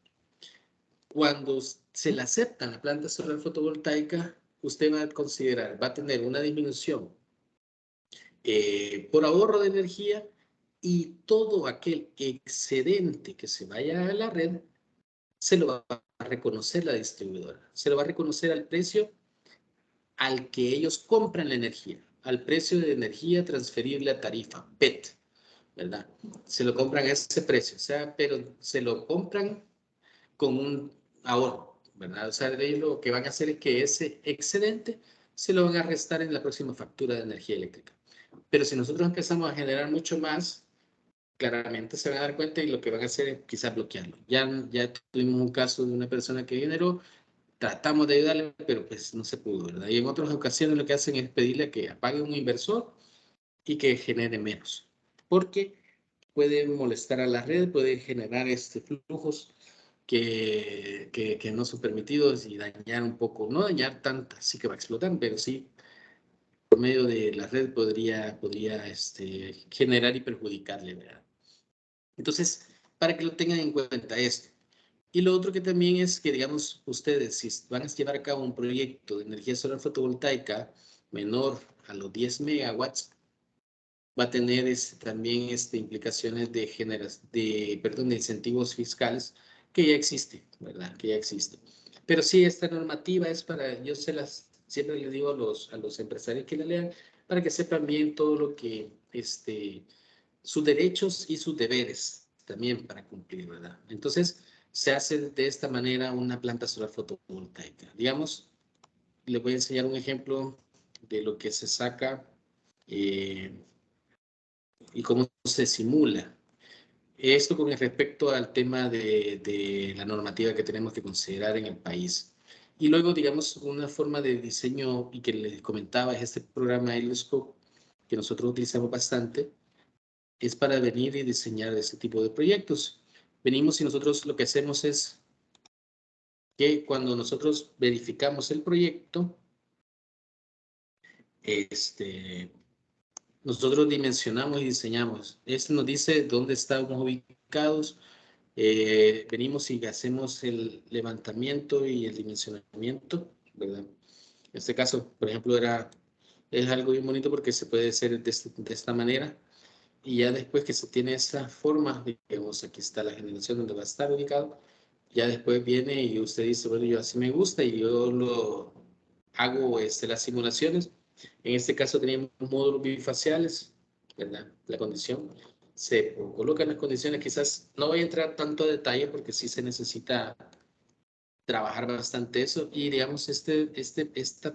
cuando se le acepta la planta solar fotovoltaica, usted va a considerar, va a tener una disminución por ahorro de energía y todo aquel excedente que se vaya a la red se lo va a reconocer la distribuidora, se lo va a reconocer al precio al que ellos compran la energía, al precio de energía transferible a tarifa, PET, ¿verdad? Se lo compran a ese precio, o sea, pero se lo compran con un ahorro, ¿verdad? O sea, ellos lo que van a hacer es que ese excedente se lo van a restar en la próxima factura de energía eléctrica. Pero si nosotros empezamos a generar mucho más, claramente se van a dar cuenta y lo que van a hacer es quizás bloquearlo. Ya tuvimos un caso de una persona que generó, tratamos de ayudarle, pero pues no se pudo, ¿verdad? Y en otras ocasiones lo que hacen es pedirle que apague un inversor y que genere menos, porque puede molestar a la red, puede generar flujos que no son permitidos y dañar un poco, no dañar tanto, sí que va a explotar, pero sí por medio de la red podría generar y perjudicarle, ¿verdad? Entonces, para que lo tengan en cuenta esto. Y lo otro que también es que, digamos, ustedes, si van a llevar a cabo un proyecto de energía solar fotovoltaica menor a los 10 megawatts, va a tener también implicaciones de incentivos fiscales que ya existen, ¿verdad? Que ya existen. Pero sí, esta normativa es para, siempre les digo a los empresarios que la lean, para que sepan bien todo lo que, sus derechos y sus deberes también para cumplir, ¿verdad? Entonces, se hace de esta manera una planta solar fotovoltaica. Digamos, les voy a enseñar un ejemplo de lo que se saca y cómo se simula. Esto con respecto al tema de la normativa que tenemos que considerar en el país. Y luego, digamos, una forma de diseño y que les comentaba es este programa Helioscope que nosotros utilizamos bastante, es para venir y diseñar este tipo de proyectos. Venimos y nosotros lo que hacemos es que cuando nosotros verificamos el proyecto, nosotros dimensionamos y diseñamos. Este nos dice dónde estamos ubicados. Venimos y hacemos el levantamiento y el dimensionamiento, ¿verdad? En este caso, por ejemplo, es algo bien bonito porque se puede hacer de esta manera. Y ya después que se tiene esa forma, digamos, aquí está la generación donde va a estar ubicado, ya después viene y usted dice, bueno, yo así me gusta y yo lo hago las simulaciones. En este caso teníamos módulos bifaciales, ¿verdad? La condición. Se colocan las condiciones, quizás no voy a entrar tanto a detalle porque sí se necesita trabajar bastante eso y digamos, estos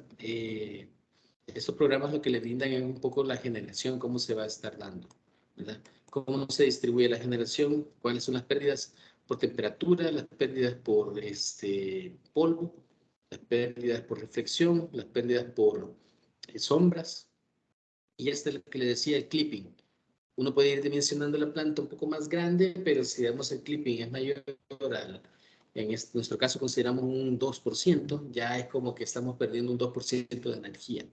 programas lo que le brindan es un poco la generación, cómo se va a estar dando, ¿verdad? Cómo se distribuye la generación, cuáles son las pérdidas por temperatura, las pérdidas por polvo, las pérdidas por reflexión, las pérdidas por sombras. Y este es lo que le decía, el clipping. Uno puede ir dimensionando la planta un poco más grande, pero si digamos el clipping es mayor nuestro caso consideramos un 2%, ya es como que estamos perdiendo un 2% de energía.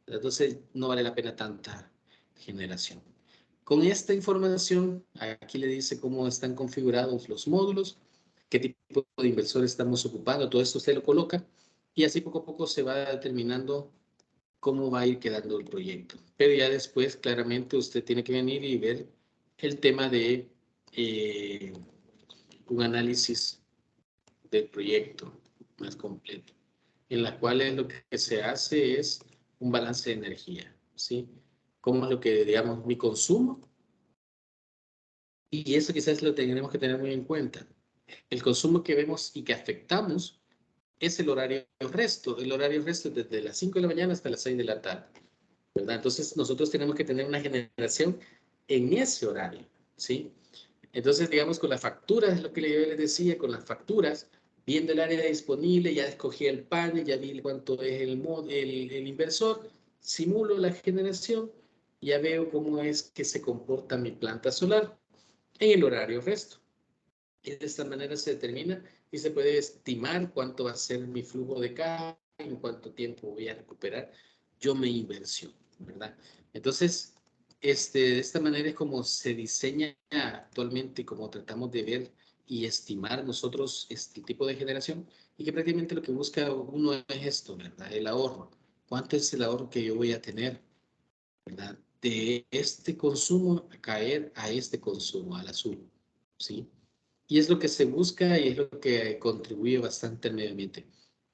Entonces no vale la pena tanta generación. Con esta información, aquí le dice cómo están configurados los módulos, qué tipo de inversor estamos ocupando, todo esto usted lo coloca y así poco a poco se va determinando cómo va a ir quedando el proyecto. Pero ya después, claramente, usted tiene que venir y ver el tema de un análisis del proyecto más completo, en la cual lo que se hace es un balance de energía, ¿sí? ¿Cómo es lo que, digamos, mi consumo? Y eso quizás lo tendremos que tener muy en cuenta. El consumo que vemos y que afectamos es el horario resto. El horario resto es desde las 5 de la mañana hasta las 6 de la tarde, ¿verdad? Entonces nosotros tenemos que tener una generación en ese horario, ¿sí? Entonces, digamos, con las facturas, es lo que yo les decía, con las facturas, viendo el área disponible, ya escogí el panel, ya vi cuánto es el inversor, simulo la generación, ya veo cómo es que se comporta mi planta solar en el horario resto. Y de esta manera se determina y se puede estimar cuánto va a ser mi flujo de caja, en cuánto tiempo voy a recuperar yo mi inversión, ¿verdad? Entonces, de esta manera es como se diseña actualmente, como tratamos de ver y estimar nosotros este tipo de generación y que prácticamente lo que busca uno es esto, ¿verdad? El ahorro. ¿Cuánto es el ahorro que yo voy a tener, ¿verdad? De este consumo a caer a este consumo, al azul, ¿sí? Y es lo que se busca y es lo que contribuye bastante al medio ambiente,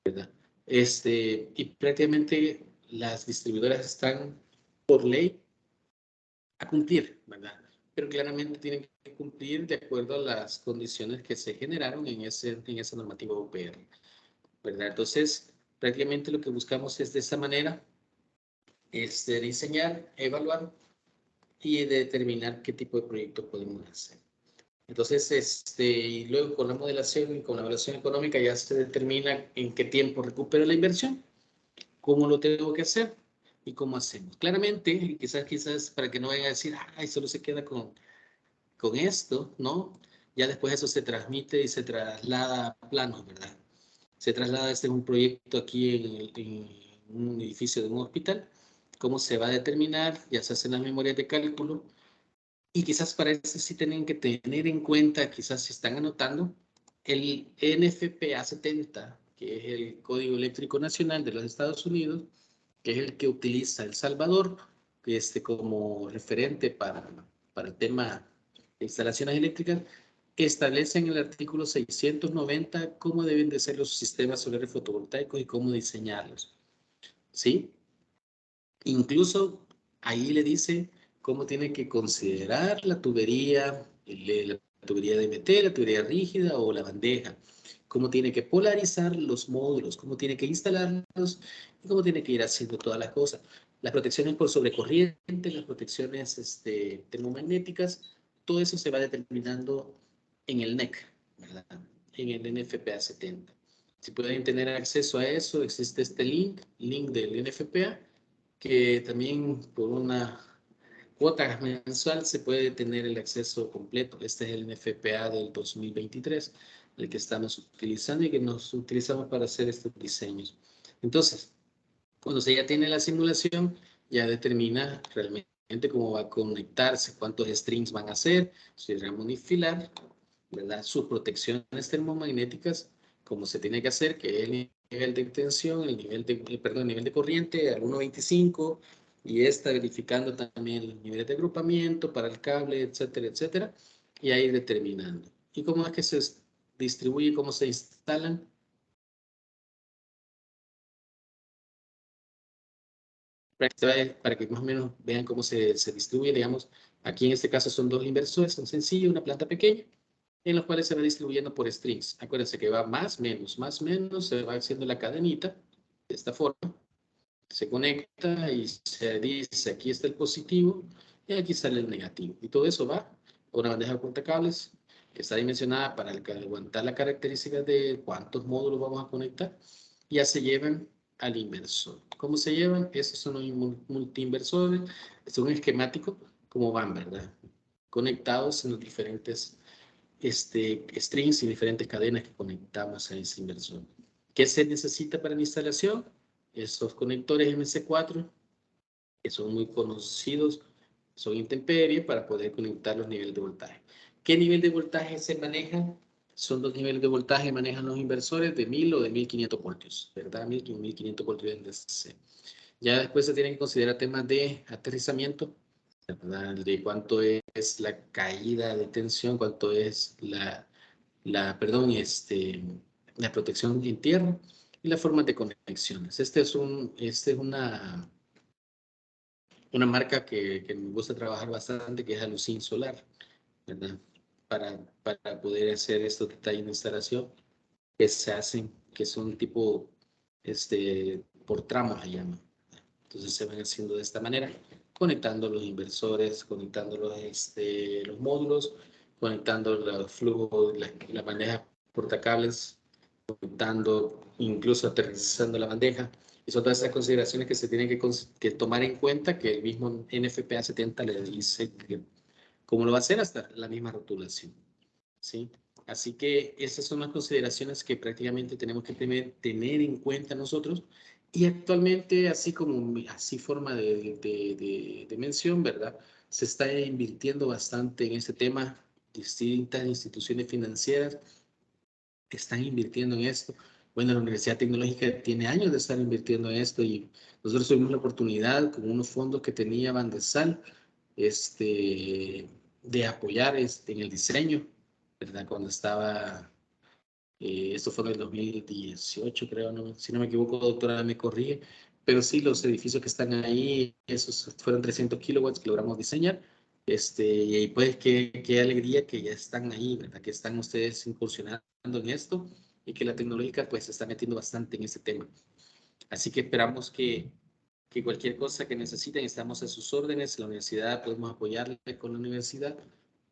¿verdad? Y prácticamente las distribuidoras están por ley a cumplir, ¿verdad? Pero claramente tienen que cumplir de acuerdo a las condiciones que se generaron en esa normativa UPR, ¿verdad? Entonces, prácticamente lo que buscamos es de esa manera, diseñar, evaluar y determinar qué tipo de proyecto podemos hacer. Entonces, y luego con la modelación y con la evaluación económica ya se determina en qué tiempo recupero la inversión, cómo lo tengo que hacer y cómo hacemos. Claramente, quizás para que no vayan a decir, ay, solo se queda con esto, ¿no? Ya después eso se transmite y se traslada a planos, ¿verdad? Se traslada, este es un proyecto aquí en un edificio de un hospital, cómo se va a determinar, ya se hacen las memorias de cálculo, y quizás para eso sí tienen que tener en cuenta, quizás si están anotando, el NFPA 70, que es el Código Eléctrico Nacional de los Estados Unidos, que es el que utiliza El Salvador como referente para el tema de instalaciones eléctricas, que establece en el artículo 690 cómo deben de ser los sistemas solares fotovoltaicos y cómo diseñarlos, ¿sí? Incluso ahí le dice cómo tiene que considerar la tubería, la tubería de meter, la tubería rígida o la bandeja, cómo tiene que polarizar los módulos, cómo tiene que instalarlos y cómo tiene que ir haciendo todas las cosas. Las protecciones por sobrecorriente, las protecciones termomagnéticas, todo eso se va determinando en el NEC, ¿verdad? En el NFPA 70. Si pueden tener acceso a eso, existe este link del NFPA, que también por una cuota mensual se puede tener el acceso completo. Este es el NFPA del 2023, el que estamos utilizando y que nos utilizamos para hacer estos diseños. Entonces, cuando se ya tiene la simulación, ya determina realmente cómo va a conectarse, cuántos strings van a hacer, si van a unifilar, ¿verdad? Sus protecciones termomagnéticas, como se tiene que hacer, que es el nivel de tensión, el nivel de corriente al 1.25, y está verificando también el nivel de agrupamiento para el cable, etcétera, etcétera, y ahí determinando. ¿Y cómo es que se distribuye, cómo se instalan? Para que más o menos vean cómo se distribuye, digamos, aquí en este caso son dos inversores, son sencillos, una planta pequeña, en los cuales se va distribuyendo por strings. Acuérdense que va más, menos, se va haciendo la cadenita de esta forma. Se conecta y se dice, aquí está el positivo y aquí sale el negativo. Y todo eso va a una bandeja de portacables que está dimensionada para aguantar las características de cuántos módulos vamos a conectar. Ya se llevan al inversor. ¿Cómo se llevan? Esos son los multiinversores. Es un esquemático, como van, ¿verdad? Conectados en los diferentes strings y diferentes cadenas que conectamos a ese inversor. ¿Qué se necesita para la instalación? Esos conectores MC4, que son muy conocidos, son intemperie para poder conectar los niveles de voltaje. ¿Qué nivel de voltaje se maneja? Son dos niveles de voltaje que manejan los inversores de 1000 o de 1500 voltios, ¿verdad? 1000 y 1500 voltios en DC. Ya después se tienen que considerar temas de aterrizamiento, ¿verdad? De cuánto es la caída de tensión, cuánto es la protección en tierra y las formas de conexiones. Este es una marca que me gusta trabajar bastante, que es Alucin Solar, ¿verdad? Para poder hacer estos detalles de instalación que se hacen, que son tipo, por tramos se llama. Entonces se van haciendo de esta manera, conectando los inversores, conectando los módulos, conectando los flujos, la bandeja portacables, conectando, incluso aterrizando la bandeja. Y son todas esas consideraciones que se tienen que tomar en cuenta, que el mismo NFPA 70 le dice cómo lo va a hacer hasta la misma rotulación, ¿sí? Así que esas son las consideraciones que prácticamente tenemos que tener en cuenta nosotros. Y actualmente, así forma de mención, ¿verdad? Se está invirtiendo bastante en este tema. Distintas instituciones financieras están invirtiendo en esto. Bueno, la Universidad Tecnológica tiene años de estar invirtiendo en esto y nosotros tuvimos la oportunidad con unos fondos que tenía Bandesal, de apoyar en el diseño, ¿verdad? Cuando estaba, esto fue en el 2018, creo, ¿no? Si no me equivoco, doctora, me corrige, pero sí, los edificios que están ahí, esos fueron 300 kilowatts que logramos diseñar, y pues qué alegría que ya están ahí, ¿verdad? Que están ustedes incursionando en esto y que la tecnológica pues se está metiendo bastante en este tema. Así que esperamos que cualquier cosa que necesiten, estamos a sus órdenes. La universidad, podemos apoyarle con la universidad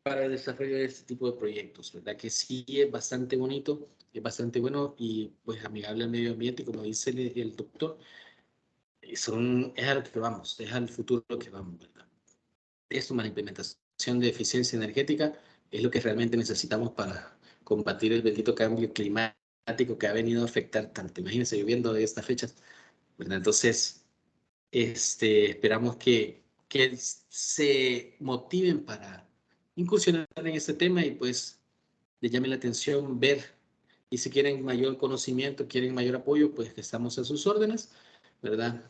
para el desarrollo de este tipo de proyectos, ¿verdad? Que sí es bastante bonito, es bastante bueno y pues amigable al medio ambiente, como dice el doctor, es a lo que vamos, es al futuro que vamos, ¿verdad? Esto más la implementación de eficiencia energética es lo que realmente necesitamos para combatir el bendito cambio climático que ha venido a afectar tanto. Imagínense viviendo de estas fechas, ¿verdad? Entonces, esperamos que se motiven para incursionar en este tema y pues les llame la atención ver, y si quieren mayor conocimiento, quieren mayor apoyo, pues estamos a sus órdenes, ¿verdad?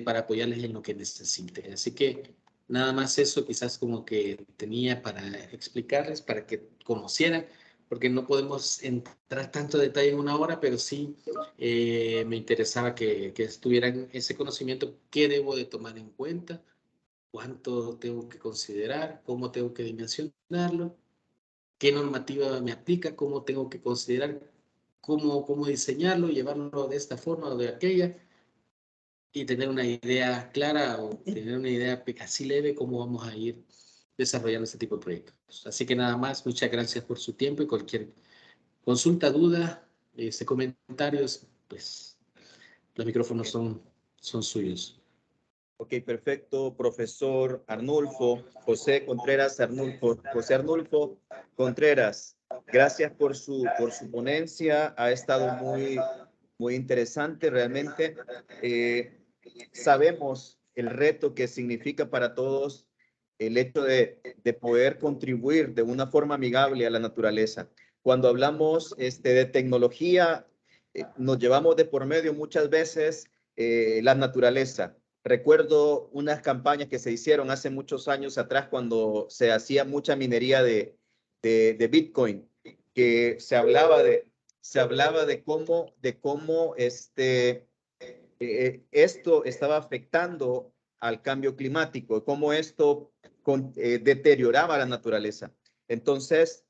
Para apoyarles en lo que necesiten. Así que nada más eso quizás como que tenía para explicarles, para que conocieran, porque no podemos entrar tanto detalle en una hora, pero sí me interesaba que estuvieran ese conocimiento, qué debo de tomar en cuenta, cuánto tengo que considerar, cómo tengo que dimensionarlo, qué normativa me aplica, cómo tengo que considerar, cómo diseñarlo, llevarlo de esta forma o de aquella, y tener una idea clara o tener una idea así leve cómo vamos a ir desarrollando este tipo de proyectos. Así que nada más, muchas gracias por su tiempo y cualquier consulta, duda, comentarios, pues los micrófonos son suyos. Ok, perfecto, profesor Arnulfo, José Contreras Arnulfo, José Arnulfo Contreras, gracias por su ponencia, ha estado muy interesante realmente. Sabemos el reto que significa para todos el hecho de poder contribuir de una forma amigable a la naturaleza. Cuando hablamos de tecnología, nos llevamos de por medio muchas veces la naturaleza. Recuerdo unas campañas que se hicieron hace muchos años atrás cuando se hacía mucha minería de Bitcoin, que se hablaba de cómo esto estaba afectando al cambio climático, cómo esto deterioraba la naturaleza. Entonces,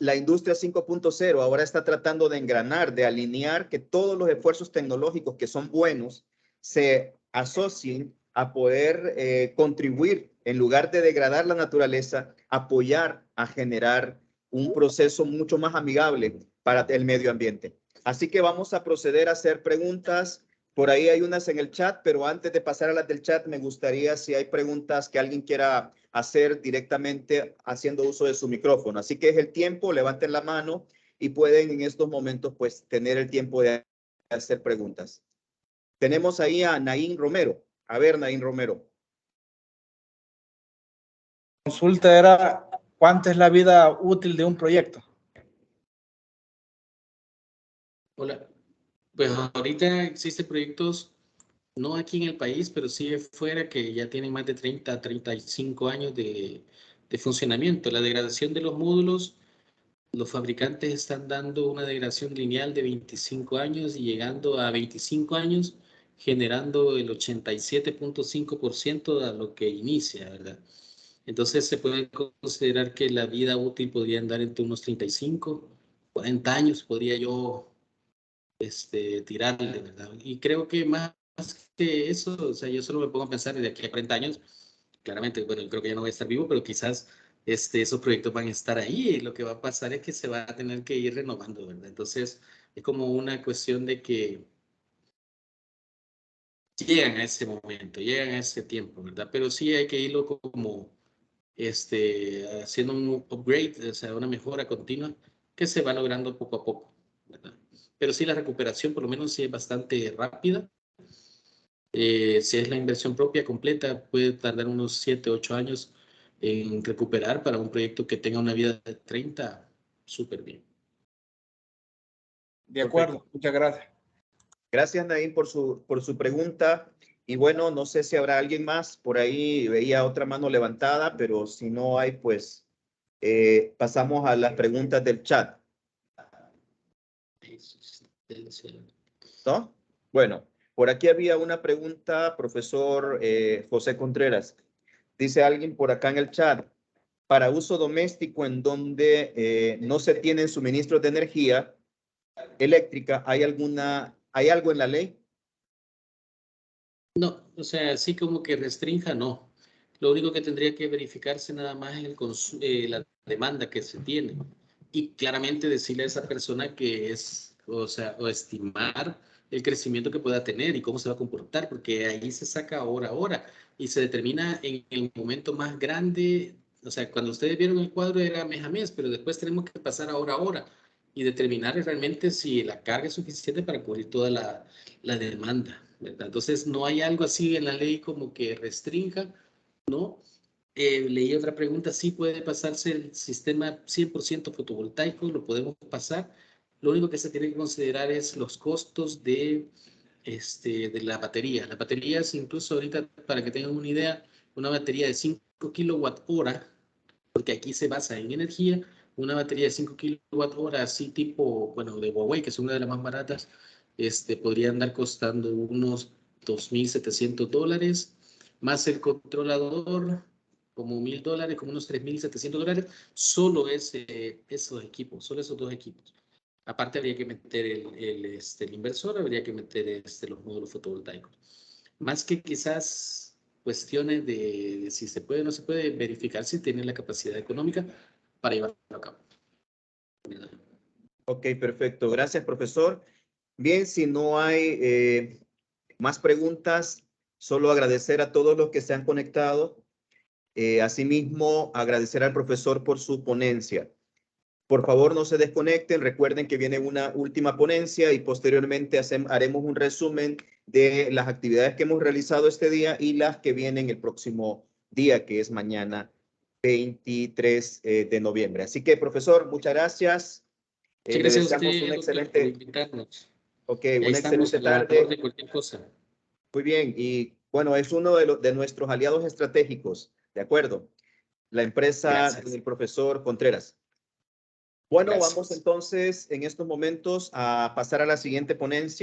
la industria 5.0 ahora está tratando de engranar, de alinear que todos los esfuerzos tecnológicos que son buenos se asocien a poder contribuir, en lugar de degradar la naturaleza, apoyar a generar un proceso mucho más amigable para el medio ambiente. Así que vamos a proceder a hacer preguntas. Por ahí hay unas en el chat, pero antes de pasar a las del chat, me gustaría si hay preguntas que alguien quiera hacer directamente haciendo uso de su micrófono. Así que es el tiempo, levanten la mano y pueden en estos momentos pues tener el tiempo de hacer preguntas. Tenemos ahí a Naín Romero. A ver, Naín Romero. La consulta era, ¿cuánta es la vida útil de un proyecto? Hola. Pues ahorita existen proyectos, no aquí en el país, pero sí fuera, que ya tienen más de 30, 35 años de funcionamiento. La degradación de los módulos, los fabricantes están dando una degradación lineal de 25 años y llegando a 25 años, generando el 87.5% de lo que inicia, ¿verdad? Entonces se puede considerar que la vida útil podría andar entre unos 35, 40 años, podría yo tirarle, ¿verdad? Y creo que más que eso, o sea, yo solo me pongo a pensar de aquí a 40 años, claramente, bueno, yo creo que ya no voy a estar vivo, pero quizás esos proyectos van a estar ahí y lo que va a pasar es que se va a tener que ir renovando, ¿verdad? Entonces, es como una cuestión de que llegan a ese momento, llegan a ese tiempo, ¿verdad? Pero sí hay que irlo como haciendo un upgrade, o sea, una mejora continua que se va logrando poco a poco, ¿verdad? Pero sí la recuperación por lo menos sí es bastante rápida. Si es la inversión propia completa, puede tardar unos 7, 8 años en recuperar para un proyecto que tenga una vida de 30, súper bien. De acuerdo, perfecto. Muchas gracias. Gracias, Naín, por su pregunta. Y bueno, no sé si habrá alguien más. Por ahí veía otra mano levantada, pero si no hay, pues pasamos a las preguntas del chat. ¿No? Bueno, por aquí había una pregunta, profesor José Contreras. Dice alguien por acá en el chat, para uso doméstico en donde no se tienen suministros de energía eléctrica, ¿hay algo en la ley? No, o sea, así como que restrinja, no. Lo único que tendría que verificarse nada más es la demanda que se tiene. Y claramente decirle a esa persona que es, o sea, o estimar el crecimiento que pueda tener y cómo se va a comportar, porque ahí se saca hora a hora y se determina en el momento más grande. O sea, cuando ustedes vieron el cuadro era mes a mes, pero después tenemos que pasar a hora y determinar realmente si la carga es suficiente para cubrir toda la demanda, ¿verdad? Entonces, no hay algo así en la ley como que restrinja, ¿no? Leí otra pregunta, sí puede pasarse el sistema 100% fotovoltaico, lo podemos pasar. Lo único que se tiene que considerar es los costos de la batería. Las baterías, incluso ahorita, para que tengan una idea, una batería de 5 kWh, porque aquí se basa en energía, una batería de 5 kWh, así tipo, bueno, de Huawei, que es una de las más baratas, podría andar costando unos $2,700, más el controlador, como $1,000, como unos $3,700, solo esos equipos, solo esos dos equipos. Aparte habría que meter el inversor, habría que meter los módulos fotovoltaicos. Más que quizás cuestiones de si se puede o no se puede, verificar si tienen la capacidad económica para llevarlo a cabo. Ok, perfecto. Gracias, profesor. Bien, si no hay más preguntas, solo agradecer a todos los que se han conectado. Asimismo, agradecer al profesor por su ponencia. Por favor, no se desconecten. Recuerden que viene una última ponencia y posteriormente haremos un resumen de las actividades que hemos realizado este día y las que vienen el próximo día, que es mañana 23 de noviembre. Así que, profesor, muchas gracias. Gracias a usted, un excelente, por invitarnos. ok, una excelente tarde. De cualquier cosa. Muy bien, y bueno, es uno de nuestros aliados estratégicos, ¿de acuerdo? La empresa del profesor Contreras. Bueno, vamos entonces en estos momentos a pasar a la siguiente ponencia.